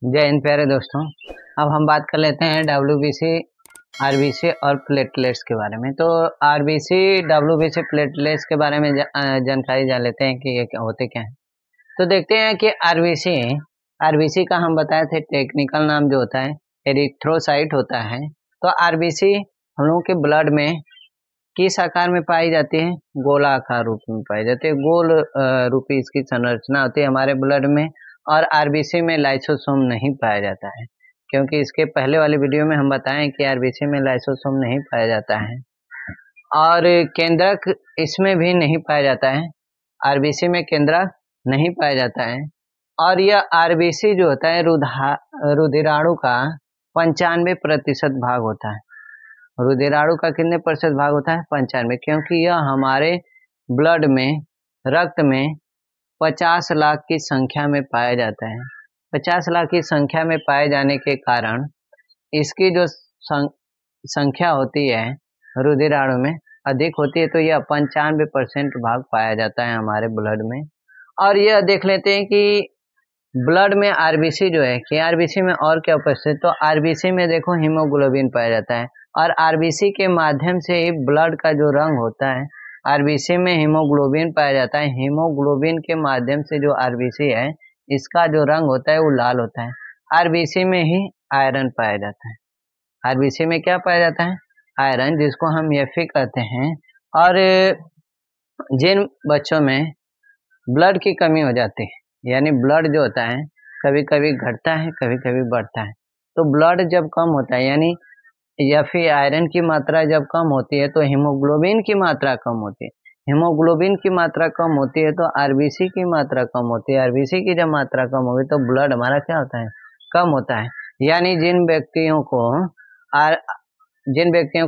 जय हिंद प्यारे दोस्तों। अब हम बात कर लेते हैं डब्ल्यूबीसी, आरबीसी और प्लेटलेट्स के बारे में। तो आरबीसी, डब्ल्यूबीसी, प्लेटलेट्स के बारे में जानकारी जान लेते हैं कि ये होते क्या हैं। तो देखते हैं कि आरबीसी आरबीसी का हम बताए थे टेक्निकल नाम जो होता है एरिथ्रोसाइट होता है। तो आरबीसी हम लोगों के ब्लड में किस आकार में पाई जाती है? गोलाकार रूप में पाई जाती है। गोल रूपी इसकी संरचना होती है हमारे ब्लड में। और आरबीसी में लाइसोसोम नहीं पाया जाता है, क्योंकि इसके पहले वाली वीडियो में हम बताएं कि आरबीसी में लाइसोसोम नहीं पाया जाता है। और केंद्रक इसमें भी नहीं पाया जाता है, आरबीसी में केंद्रक नहीं पाया जाता है। और यह आरबीसी जो होता है रुधिराणु का 95% भाग होता है। रुधिराणु का कितने प्रतिशत भाग होता है? 95, क्योंकि यह हमारे ब्लड में, रक्त में 50 लाख की संख्या में पाया जाता है। 50 लाख की संख्या में पाए जाने के कारण इसकी जो संख्या होती है रुधिराणु में अधिक होती है, तो यह 95% भाग पाया जाता है हमारे ब्लड में। और यह देख लेते हैं कि ब्लड में आरबीसी जो है कि आरबीसी में और क्या उपस्थित, तो आरबीसी में देखो हीमोग्लोबिन पाया जाता है। और आरबीसी के माध्यम से ही ब्लड का जो रंग होता है, आरबीसी में हीमोग्लोबिन पाया जाता है। हीमोग्लोबिन के माध्यम से जो आरबीसी है इसका जो रंग होता है वो लाल होता है। आरबीसी में ही आयरन पाया जाता है। आरबीसी में क्या पाया जाता है? आयरन, जिसको हम Fe कहते हैं। और जिन बच्चों में ब्लड की कमी हो जाती है, यानी ब्लड जो होता है कभी कभी घटता है, कभी कभी बढ़ता है, तो ब्लड जब कम होता है यानी या फिर आयरन की मात्रा जब कम होती है तो हीमोग्लोबिन की मात्रा कम होती है। हीमोग्लोबिन की मात्रा कम होती है तो आरबीसी की मात्रा कम होती है। आरबीसी की जब मात्रा कम होगी तो ब्लड हमारा क्या होता है? कम होता है। यानी जिन व्यक्तियों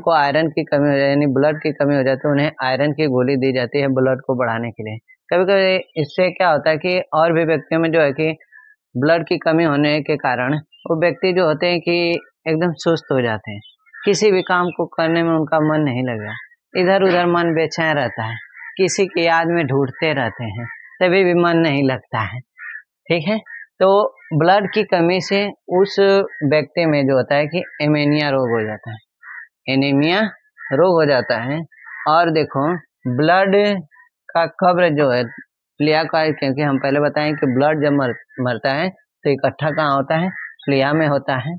को आयरन की कमी हो जाए, यानी ब्लड की कमी हो जाती है, उन्हें आयरन की गोली दी जाती है ब्लड को बढ़ाने के लिए। कभी कभी इससे क्या होता है कि और भी व्यक्तियों में जो है कि ब्लड की कमी होने के कारण वो व्यक्ति जो होते हैं कि एकदम सुस्त हो जाते हैं, किसी भी काम को करने में उनका मन नहीं लगा, इधर उधर मन बेचैन रहता है, किसी की याद में ढूंढते रहते हैं, तभी भी मन नहीं लगता है। ठीक है, तो ब्लड की कमी से उस व्यक्ति में जो होता है कि एनीमिया रोग हो जाता है। एनीमिया रोग हो जाता है। और देखो ब्लड का कब्र जो है प्लिया का, क्योंकि हम पहले बताएं कि ब्लड जब मरता है तो इकट्ठा कहाँ होता है? प्लिया में होता है।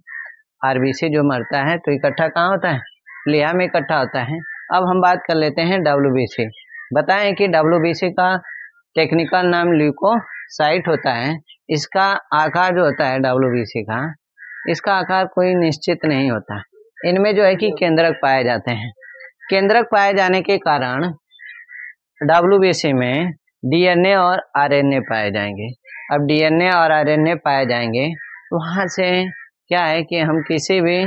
आरबीसी जो मरता है तो इकट्ठा कहाँ होता है? प्लिया में इकट्ठा होता है। अब हम बात कर लेते हैं डब्ल्यूबीसी। बताएं कि डब्ल्यूबीसी का टेक्निकल नाम ल्यूकोसाइट होता है। इसका आकार जो होता है डब्ल्यूबीसी का, इसका आकार कोई निश्चित नहीं होता। इनमें जो है कि केंद्रक पाए जाते हैं। केंद्रक पाए जाने के कारण डब्ल्यूबीसी में डीएनए और आरएनए पाए जाएंगे। अब डीएनए और आरएनए पाए जाएंगे तो वहां से क्या है कि हम किसी भी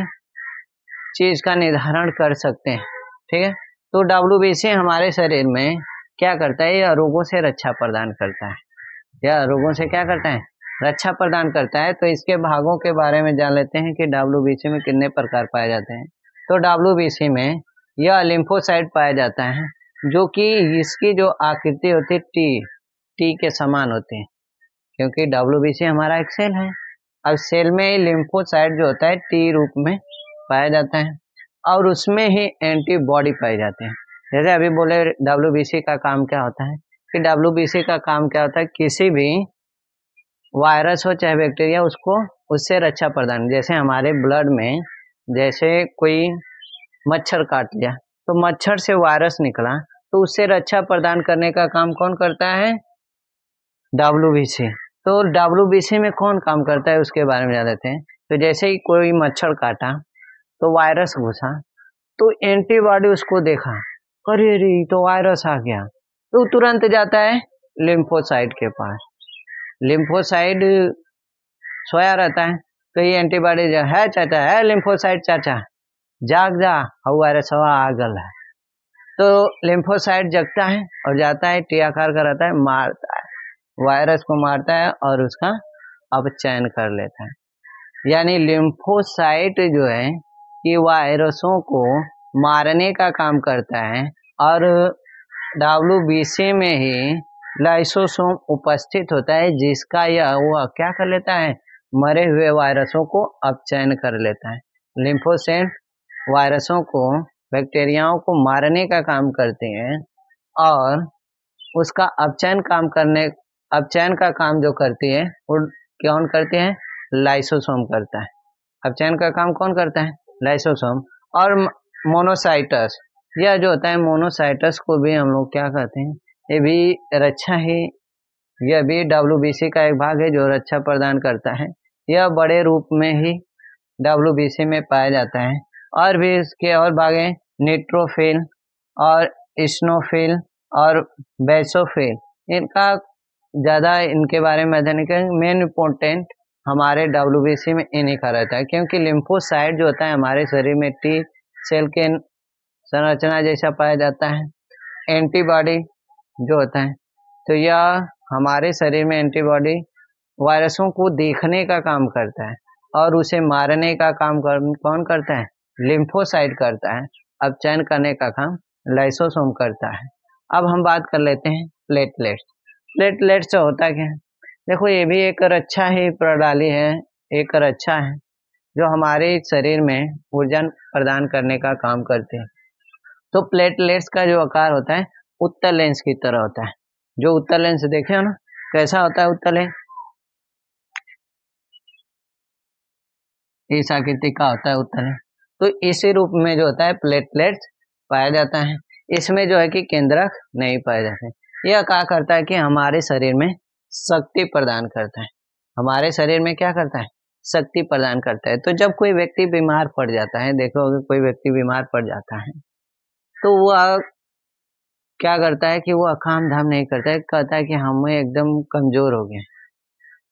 चीज का निर्धारण कर सकते हैं। ठीक है, तो डब्ल्यूबीसी हमारे शरीर में क्या करता है? यह रोगों से रक्षा प्रदान करता है। यह रोगों से क्या करता है? रक्षा प्रदान करता है। तो इसके भागों के बारे में जान लेते हैं कि डब्ल्यूबीसी में कितने प्रकार पाए जाते हैं। तो डब्ल्यूबीसी में यह लिम्फोसाइट पाया जाता है, जो कि इसकी जो आकृति होती है टी के समान होती है, क्योंकि डब्ल्यूबीसी हमारा एक सेल है। अब सेल में लिम्फोसाइट जो होता है टी रूप में पाया जाता है और उसमें ही एंटीबॉडी पाए जाते हैं। जैसे अभी बोले डब्ल्यूबीसी का काम क्या होता है, कि डब्ल्यूबीसी का काम क्या होता है? किसी भी वायरस हो चाहे बैक्टीरिया, उससे रक्षा प्रदान। जैसे हमारे ब्लड में जैसे कोई मच्छर काट लिया तो मच्छर से वायरस निकला, तो उससे रक्षा प्रदान करने का काम कौन करता है? डब्ल्यूबीसी। तो डब्ल्यूबीसी में कौन काम करता है उसके बारे में जान लेते हैं। तो जैसे ही कोई मच्छर काटा तो वायरस घुसा, तो एंटीबॉडी उसको देखा, अरे रे तो वायरस आ गया, तो तुरंत जाता है लिम्फोसाइट के पास। लिम्फोसाइट सोया रहता है, तो ये एंटीबॉडी जो है चाचा है लिम्फोसाइट चाचा जाग जा, वायरस हवा आ गल है। तो लिम्फोसाइट जगता है और जाता है, टी आकार का रहता है, मारता है, वायरस को मारता है और उसका अपचयन कर लेता है। यानी लिम्फोसाइट जो है कि वायरसों को मारने का काम करता है। और डब्ल्यूबीसी में ही लाइसोसोम उपस्थित होता है, जिसका यह वो क्या कर लेता है? मरे हुए वायरसों को अपचयन कर लेता है। लिम्फोसाइट वायरसों को, बैक्टीरियाओं को मारने का काम करते हैं और उसका अपचयन का काम जो करती है वो कौन करते हैं? लाइसोसोम करता है। अपचयन का काम कौन करता है? लाइसोसोम। और मोनोसाइटस, यह जो होता है मोनोसाइटस को भी हम लोग क्या कहते हैं? ये भी रक्षा ही, यह भी WBC का एक भाग है जो रक्षा प्रदान करता है। यह बड़े रूप में ही WBC में पाया जाता है। और भी इसके और भाग हैं, न्यूट्रोफिल और इस्नोफिल और बेसोफिल। इनका ज़्यादा इनके बारे में अध्ययन करेंगे। मेन इम्पोर्टेंट हमारे WBC में इन्हीं का रहता है, क्योंकि लिम्फोसाइट जो होता है हमारे शरीर में टी सेल के संरचना जैसा पाया जाता है। एंटीबॉडी जो होता है, तो यह हमारे शरीर में एंटीबॉडी वायरसों को देखने का काम करता है और उसे मारने का काम कौन करता है? लिम्फोसाइट करता है। अपचयन करने का काम लाइसोसोम करता है। अब हम बात कर लेते हैं प्लेटलेट्स। प्लेटलेट्स होता क्या है? देखो, ये भी एक रक्षा ही प्रणाली है, एक रक्षा है जो हमारे शरीर में ऊर्जा प्रदान करने का काम करते हैं। तो प्लेटलेट्स का जो आकार होता है उत्तल लेंस की तरह होता है। जो उत्तल लेंस देखे हो ना, कैसा होता है उत्तल लेंस? इस आकृति का होता है उत्तल लेंस। तो इसी रूप में जो होता है प्लेटलेट्स पाया जाता है। इसमें जो है कि केंद्रक नहीं पाए जाते। यह क्या करता है कि हमारे शरीर में शक्ति प्रदान करता है। हमारे शरीर में क्या करता है? शक्ति प्रदान करता है। तो जब कोई व्यक्ति बीमार पड़ जाता है, देखो अगर कोई व्यक्ति बीमार पड़ जाता है तो वह क्या करता है कि वो काम धाम नहीं करता है, कहता है कि हम एकदम कमजोर हो गए।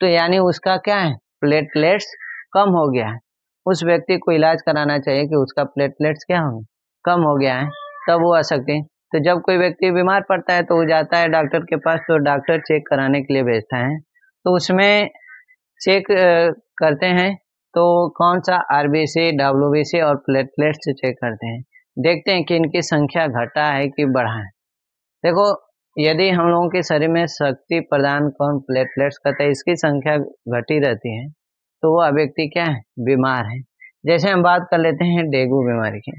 तो यानी उसका क्या है? प्लेटलेट्स कम हो गया है। उस व्यक्ति को इलाज कराना चाहिए कि उसका प्लेटलेट्स क्या हो, कम हो गया है, तब वो आ सकते हैं। तो जब कोई व्यक्ति बीमार पड़ता है तो वो जाता है डॉक्टर के पास, तो डॉक्टर चेक कराने के लिए भेजता है। तो उसमें चेक करते हैं तो कौन सा RBC, WBC और प्लेटलेट्स चेक करते हैं। देखते हैं कि इनकी संख्या घटा है कि बढ़ा है। देखो, यदि हम लोगों के शरीर में शक्ति प्रदान कौन प्लेटलेट्स करता है, इसकी संख्या घटी रहती है तो वो व्यक्ति क्या है? बीमार है। जैसे हम बात कर लेते हैं डेंगू बीमारी की।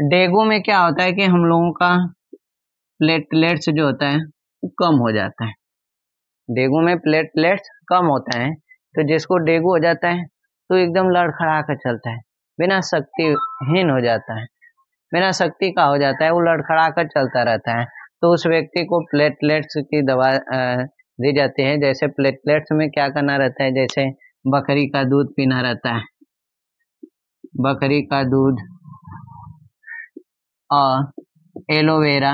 डेंगू में क्या होता है कि हम लोगों का प्लेटलेट्स जो होता है वो कम हो जाता है। डेंगू में प्लेटलेट्स कम होता है, तो जिसको डेंगू हो जाता है तो एकदम लड़खड़ा कर चलता है, बिना शक्तिहीन हो जाता है, बिना शक्ति का हो जाता है, वो लड़खड़ा कर चलता रहता है। तो उस व्यक्ति को प्लेटलेट्स की दवा दी जाती है। जैसे प्लेटलेट्स में क्या करना रहता है? जैसे बकरी का दूध पीना रहता है, बकरी का दूध और एलोवेरा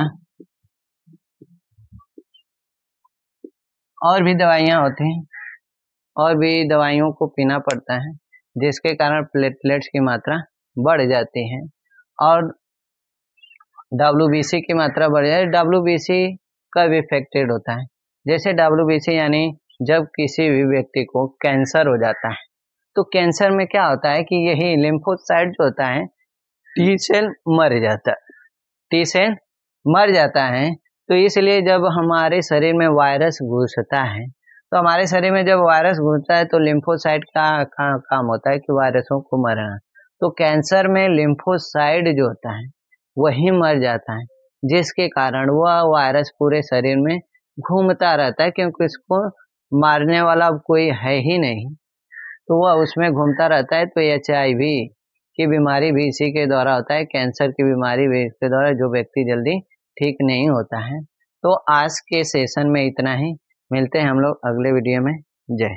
और भी दवाइयाँ होती हैं, और भी दवाइयों को पीना पड़ता है, जिसके कारण प्लेटलेट्स की मात्रा बढ़ जाती है और WBC की मात्रा बढ़ जाए। WBC कब इफेक्टेड होता है? जैसे WBC यानी जब किसी भी व्यक्ति को कैंसर हो जाता है, तो कैंसर में क्या होता है कि यही लिम्फोसाइट जो होता है, टी सेल मर जाता है, टी सेल मर जाता है। तो इसलिए जब हमारे शरीर में वायरस घुसता है, तो हमारे शरीर में जब वायरस घुसता है तो लिम्फोसाइट का काम होता है कि वायरसों को मरना। तो कैंसर में लिम्फोसाइट जो होता है वही मर जाता है, जिसके कारण वह वायरस पूरे शरीर में घूमता रहता है, क्योंकि इसको मारने वाला कोई है ही नहीं, तो वह उसमें घूमता रहता है। तो HIV की बीमारी भी इसी के द्वारा होता है, कैंसर की बीमारी भी इसके द्वारा, जो व्यक्ति जल्दी ठीक नहीं होता है। तो आज के सेशन में इतना ही, मिलते हैं हम लोग अगले वीडियो में। जय।